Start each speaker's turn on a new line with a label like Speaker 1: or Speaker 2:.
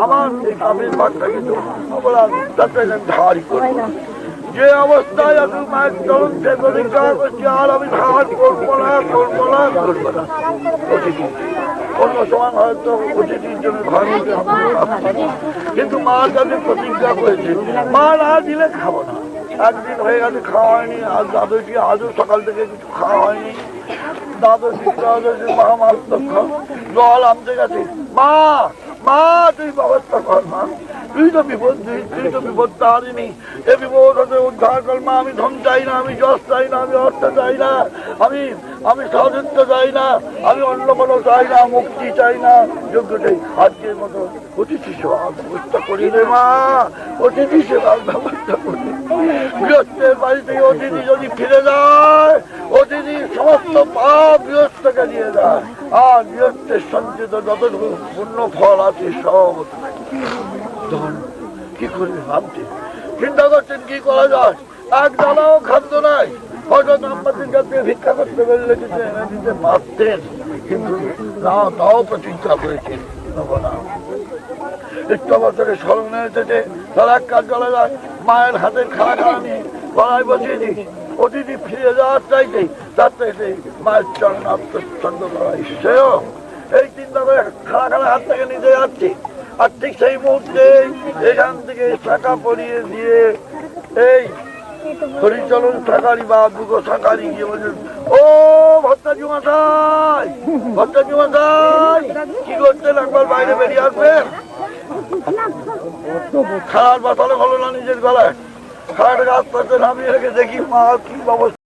Speaker 1: আমার এই কামের ভাগটা কিন্তু ধারই করবো না। যে অবস্থায় আমি মায়ের চরণ সে প্রতিজ্ঞা করছি, আর আমি ধার করবো না, করবো না, করবো না। অতিথি অন্য সময় হয়তো অতিথির জন্য ঘর মধ্যে কিন্তু মার কাছে প্রতিজ্ঞা করেছে, মা না দিলে খাবো না। একদিন হয়ে গেছে খাওয়া হয়নি, আর দাদুটি আজও সকাল থেকে কিছু খাওয়া হয়নি। দাদু জল আনতে গেছে, মা মা তুই ব্যবস্থা কর, মা তুই তো বিপদ তারিনি, এ বিপদ হতে উদ্ধার কর মা। আমি ধন চাই না, আমি যশ চাই না, আমি অর্থ চাই না, আমি সাধুত্ব চাই না, আমি অন্য কোনো চাই না, মুক্তি চাই না, যোগ্যটাই আজকের মতো অতিথি সেবার ব্যবস্থা করি রে মা, অতিথি সেবার ব্যবস্থা করি। গৃহস্থের বাড়ি থেকে অতিথি যদি ফিরে যায়, অতিথির সমস্ত পাপ গৃহস্থকে দিয়ে যায়, আর গৃহস্থের সঞ্চিত যতটুকু পূর্ণ ফল আছে সব কি করবে ভাবছে, চিন্তা করছেন কি করা যায়। এক দানাও খাদ্য নাই, হয়তো দাম্পাতির কাছে ভিক্ষা করতে পারলে কিছু এনে দিতে পারতেন, কিন্তু না, তাও প্রতিজ্ঞা করেছেন না। একটু বছরে স্মরণে এসেছে, তারা এক কাজ করা যায়, মায়ের হাতের খাওয়া নিয়ে গলায় বসিয়ে দিই, অতিথি ফিরে যাওয়ার চাইতেই তার চাইতে মায়ের চরণ আত্মচ্ছন্দ করা সেও এই চিন্তা করে খালা হাত থেকে নিতে যাচ্ছি। আর ঠিক সেই মুহূর্তে এখান থেকে শাখা পরিয়ে দিয়ে এই হরিচরণ শাকারি বা দুটো শাকারি গিয়ে বলছেন, ও ভট্টাচার্য মশাই, ভট্টাচার্য মশাই কি করছেন, একবার বাইরে বেরিয়ে আসবেন। খালার বাতালে হলো না নিজের গলায়, খালাটাকে আস্তে আস্তে নামিয়ে রেখে দেখি মা কি অবস্থা।